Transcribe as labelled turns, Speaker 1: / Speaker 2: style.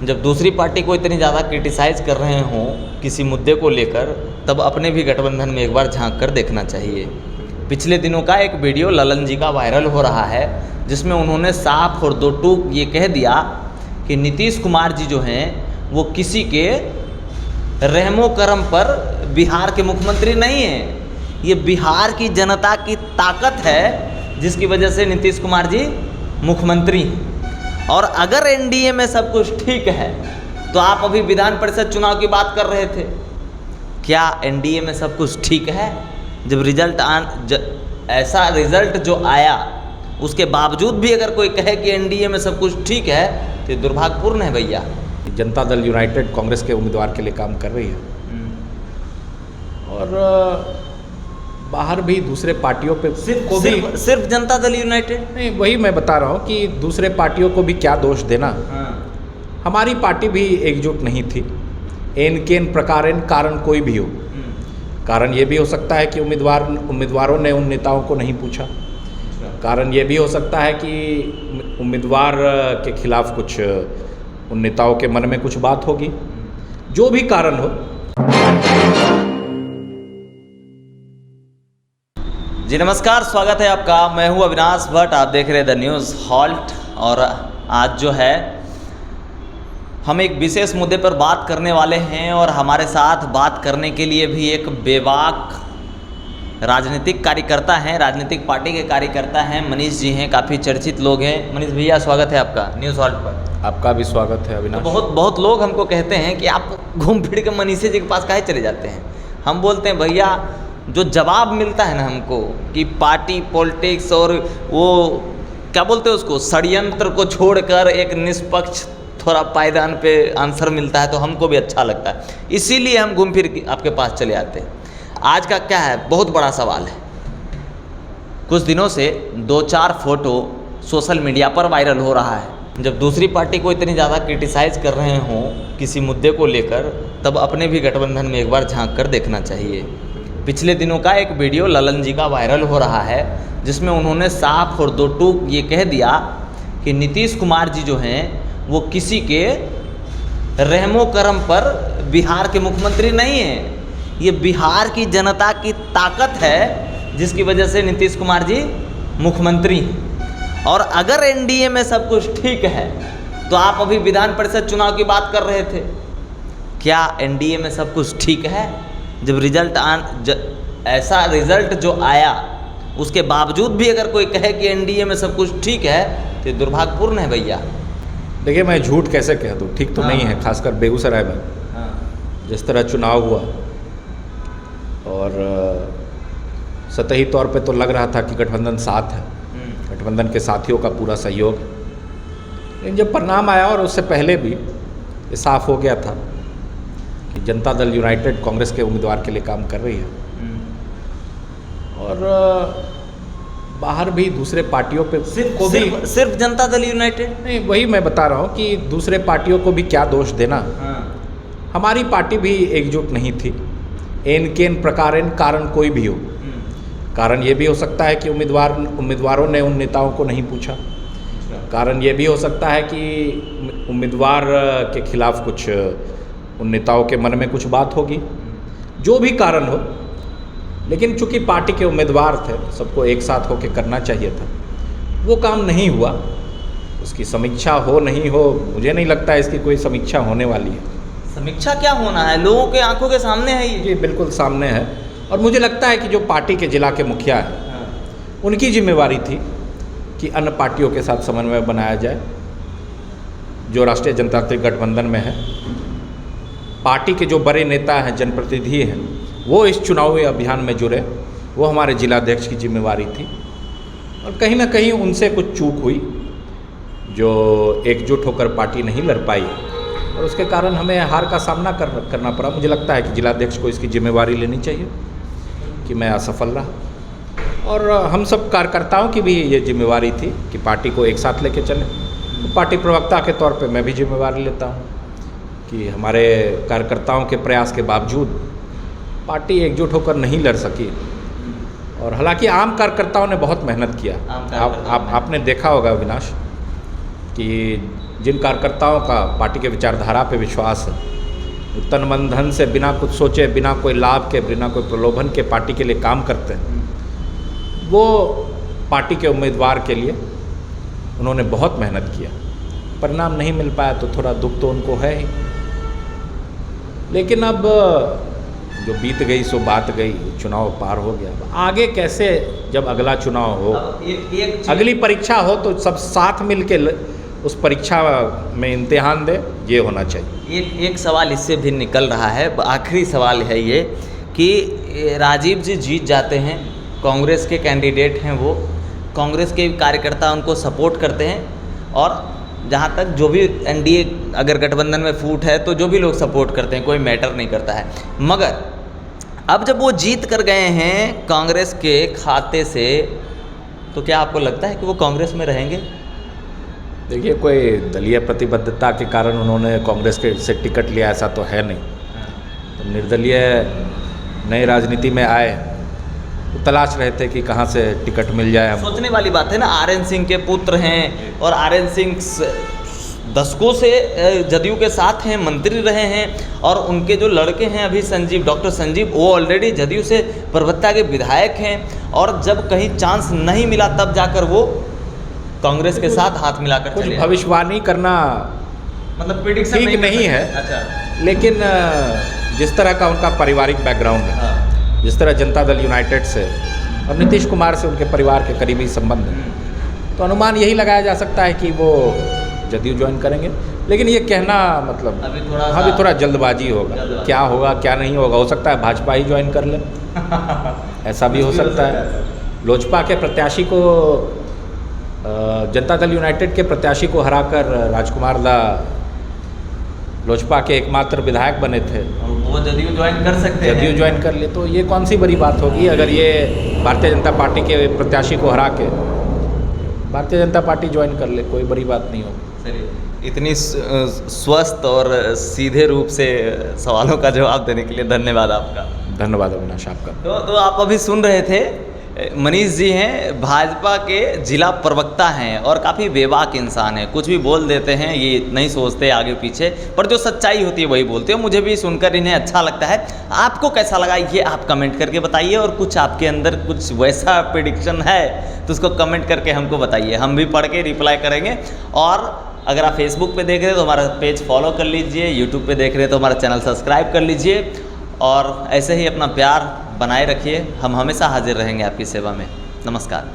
Speaker 1: जब दूसरी पार्टी को इतनी ज़्यादा क्रिटिसाइज़ कर रहे हों किसी मुद्दे को लेकर, तब अपने भी गठबंधन में एक बार झांक कर देखना चाहिए। पिछले दिनों का एक वीडियो ललन जी का वायरल हो रहा है, जिसमें उन्होंने साफ और दो टूक ये कह दिया कि नीतीश कुमार जी जो हैं वो किसी के रहमो करम पर बिहार के मुख्यमंत्री नहीं हैं। ये बिहार की जनता की ताकत है जिसकी वजह से नीतीश कुमार जी मुख्यमंत्री हैं। और अगर एनडीए में सब कुछ ठीक है तो आप अभी विधान परिषद चुनाव की बात कर रहे थे, क्या एनडीए में सब कुछ ठीक है? जब ऐसा रिजल्ट जो आया उसके बावजूद भी अगर कोई कहे कि एनडीए में सब कुछ ठीक है तो दुर्भाग्यपूर्ण है भैया।
Speaker 2: जनता दल यूनाइटेड कांग्रेस के उम्मीदवार के लिए काम कर रही है और बाहर भी दूसरे पार्टियों पे
Speaker 1: सिर्फ जनता दल यूनाइटेड
Speaker 2: नहीं, वही मैं बता रहा हूँ कि दूसरे पार्टियों को भी क्या दोष देना। हमारी पार्टी भी एकजुट नहीं थी। एन केन प्रकारेण कारण कोई भी हो, कारण ये भी हो सकता है कि उम्मीदवारों ने उन नेताओं को नहीं पूछा। कारण ये भी हो सकता है कि उम्मीदवार के खिलाफ कुछ उन नेताओं के मन में कुछ बात होगी। जो भी कारण हो।
Speaker 1: जी नमस्कार, स्वागत है आपका। मैं हूं अविनाश भट्ट, आप देख रहे हैं द न्यूज़ हॉल्ट। और आज जो है हम एक विशेष मुद्दे पर बात करने वाले हैं और हमारे साथ बात करने के लिए भी एक बेबाक राजनीतिक कार्यकर्ता हैं, राजनीतिक पार्टी के कार्यकर्ता हैं, मनीष जी हैं। काफ़ी चर्चित लोग हैं। मनीष भैया, स्वागत है आपका न्यूज़ हॉल्ट पर।
Speaker 2: आपका भी स्वागत है अविनाश।
Speaker 1: तो बहुत लोग हमको कहते हैं कि आप घूम फिर के मनीष जी के पास काहे चले जाते हैं। हम बोलते हैं भैया, जो जवाब मिलता है ना हमको कि पार्टी पॉलिटिक्स और वो क्या बोलते हैं उसको, षड्यंत्र को छोड़कर एक निष्पक्ष थोड़ा पायदान पे आंसर मिलता है तो हमको भी अच्छा लगता है। इसीलिए हम घूम फिर के आपके पास चले आते हैं। आज का क्या है, बहुत बड़ा सवाल है। कुछ दिनों से 2-4 फोटो सोशल मीडिया पर वायरल हो रहा है। जब दूसरी पार्टी को इतनी ज़्यादा क्रिटिसाइज़ कर रहे हों किसी मुद्दे को लेकर, तब अपने भी गठबंधन में एक बार झांक कर देखना चाहिए। पिछले दिनों का एक वीडियो ललन जी का वायरल हो रहा है, जिसमें उन्होंने साफ और दो टूक ये कह दिया कि नीतीश कुमार जी जो हैं वो किसी के रहमो करम पर बिहार के मुख्यमंत्री नहीं हैं। ये बिहार की जनता की ताकत है जिसकी वजह से नीतीश कुमार जी मुख्यमंत्री हैं। और अगर एनडीए में सब कुछ ठीक है तो आप अभी विधान परिषद चुनाव की बात कर रहे थे, क्या एनडीए में सब कुछ ठीक है? जब ऐसा रिजल्ट जो आया उसके बावजूद भी अगर कोई कहे कि एनडीए में सब कुछ ठीक है तो दुर्भाग्यपूर्ण है भैया।
Speaker 2: देखिए, मैं झूठ कैसे कह दूँ, ठीक तो नहीं है। खासकर बेगूसराय में जिस तरह चुनाव हुआ और सतही तौर पे तो लग रहा था कि गठबंधन साथ है, गठबंधन के साथियों का पूरा सहयोग है। लेकिन जब परिणाम आया और उससे पहले भी ये साफ हो गया था कि जनता दल यूनाइटेड कांग्रेस के उम्मीदवार के लिए काम कर रही है और बाहर भी दूसरे पार्टियों पे
Speaker 1: सिर्फ जनता दल यूनाइटेड
Speaker 2: नहीं, वही मैं बता रहा हूँ कि दूसरे पार्टियों को भी क्या दोष देना। हमारी पार्टी भी एकजुट नहीं थी। एन केन प्रकारेण कारण कोई भी हो, कारण ये भी हो सकता है कि उम्मीदवारों ने उन नेताओं को नहीं पूछा। कारण ये भी हो सकता है कि उम्मीदवार के खिलाफ कुछ उन नेताओं के मन में कुछ बात होगी। जो भी कारण हो, लेकिन चूंकि पार्टी के उम्मीदवार थे, सबको एक साथ होकर करना चाहिए था, वो काम नहीं हुआ। उसकी समीक्षा हो नहीं हो, मुझे नहीं लगता है इसकी कोई समीक्षा होने वाली है।
Speaker 1: समीक्षा क्या होना है, लोगों के आंखों के सामने है ये।
Speaker 2: जी बिल्कुल सामने है। और मुझे लगता है कि जो पार्टी के जिला के मुखिया हैं उनकी जिम्मेवारी थी कि अन्य पार्टियों के साथ समन्वय बनाया जाए। जो राष्ट्रीय जनतांत्रिक गठबंधन में है, पार्टी के जो बड़े नेता हैं, जनप्रतिनिधि हैं, वो इस चुनावी अभियान में जुड़े, वो हमारे जिलाध्यक्ष की जिम्मेवारी थी। और कहीं ना कहीं उनसे कुछ चूक हुई, जो एकजुट होकर पार्टी नहीं लड़ पाई और उसके कारण हमें हार का सामना करना पड़ा। मुझे लगता है कि जिलाध्यक्ष को इसकी जिम्मेवारी लेनी चाहिए कि मैं असफल रहा। और हम सब कार्यकर्ताओं की भी ये जिम्मेवारी थी कि पार्टी को एक साथ लेके चलें। तो पार्टी प्रवक्ता के तौर पे मैं भी जिम्मेवारी लेता हूँ कि हमारे कार्यकर्ताओं के प्रयास के बावजूद पार्टी एकजुट होकर नहीं लड़ सकी। और हालांकि आम कार्यकर्ताओं ने बहुत मेहनत किया। आपने देखा होगा अविनाश कि जिन कार्यकर्ताओं का पार्टी के विचारधारा पे विश्वास है, तन मन धन से बिना कुछ सोचे, बिना कोई लाभ के, बिना कोई प्रलोभन के पार्टी के लिए काम करते हैं, वो पार्टी के उम्मीदवार के लिए उन्होंने बहुत मेहनत किया। परिणाम नहीं मिल पाया तो थोड़ा दुख तो उनको है ही, लेकिन अब जो बीत गई सो बात गई, चुनाव पार हो गया। आगे कैसे, जब अगला चुनाव हो, अगली परीक्षा हो तो सब साथ मिल के उस परीक्षा में इम्तिहान दे, ये होना चाहिए।
Speaker 1: एक सवाल इससे भी निकल रहा है, आखिरी सवाल है ये कि राजीव जी जीत जाते हैं, कांग्रेस के कैंडिडेट हैं, वो कांग्रेस के कार्यकर्ता उनको सपोर्ट करते हैं, और जहाँ तक जो भी एनडीए अगर गठबंधन में फूट है तो जो भी लोग सपोर्ट करते हैं, कोई मैटर नहीं करता है। मगर अब जब वो जीत कर गए हैं कांग्रेस के खाते से, तो क्या आपको लगता है कि वो कांग्रेस में रहेंगे?
Speaker 2: देखिए, कोई दलीय प्रतिबद्धता के कारण उन्होंने कांग्रेस के से टिकट लिया, ऐसा तो है नहीं। तो निर्दलीय नई राजनीति में आए तो तलाश रहे थे कि कहाँ से टिकट मिल जाए। हम
Speaker 1: सोचने वाली बात है ना, आरएन सिंह के पुत्र हैं, और आरएन सिंह दशकों से जदयू के साथ हैं, मंत्री रहे हैं, और उनके जो लड़के हैं अभी संजीव, डॉक्टर संजीव, वो ऑलरेडी जदयू से परबत्ता के विधायक हैं, और जब कहीं चांस नहीं मिला तब जाकर वो कांग्रेस के साथ हाथ मिलाकर
Speaker 2: कुछ
Speaker 1: चले।
Speaker 2: भविष्यवाणी करना
Speaker 1: मतलब प्रेडिक्शन
Speaker 2: ठीक नहीं है।
Speaker 1: अच्छा,
Speaker 2: लेकिन जिस तरह का उनका पारिवारिक बैकग्राउंड है, जिस तरह जनता दल यूनाइटेड से और नीतीश कुमार से उनके परिवार के करीबी संबंध हैं, तो अनुमान यही लगाया जा सकता है कि वो जदयू ज्वाइन करेंगे। लेकिन ये कहना मतलब अभी थोड़ा जल्दबाजी होगा। क्या होगा क्या नहीं होगा, हो सकता है भाजपा ही ज्वाइन कर ले, ऐसा भी हो सकता है। लोजपा के प्रत्याशी को, जनता दल यूनाइटेड के प्रत्याशी को हराकर राजकुमार दा लोजपा के एकमात्र विधायक बने थे,
Speaker 1: वो जदयू ज्वाइन कर सकते हैं।
Speaker 2: जदयू ज्वाइन कर ले तो ये कौन सी बड़ी बात होगी अगर ये भारतीय जनता पार्टी के प्रत्याशी को हरा के भारतीय जनता पार्टी ज्वाइन कर ले, कोई बड़ी बात नहीं होगी।
Speaker 1: चलिए, इतनी स्वस्थ और सीधे रूप से सवालों का जवाब देने के लिए धन्यवाद आपका।
Speaker 2: धन्यवाद अविनाश आपका।
Speaker 1: तो आप अभी सुन रहे थे, मनीष जी हैं, भाजपा के जिला प्रवक्ता हैं, और काफ़ी बेबाक इंसान है, कुछ भी बोल देते हैं, ये नहीं सोचते आगे पीछे, पर जो सच्चाई होती है वही बोलते हैं। मुझे भी सुनकर इन्हें अच्छा लगता है। आपको कैसा लगा ये आप कमेंट करके बताइए, और कुछ आपके अंदर कुछ वैसा प्रेडिक्शन है तो उसको कमेंट करके हमको बताइए, हम भी पढ़ के रिप्लाई करेंगे। और अगर आप फेसबुक पे देख रहे हैं तो हमारा पेज फॉलो कर लीजिए, यूट्यूब पे देख रहे हैं तो हमारा चैनल सब्सक्राइब कर लीजिए, और ऐसे ही अपना प्यार बनाए रखिए। हम हमेशा हाजिर रहेंगे आपकी सेवा में। नमस्कार।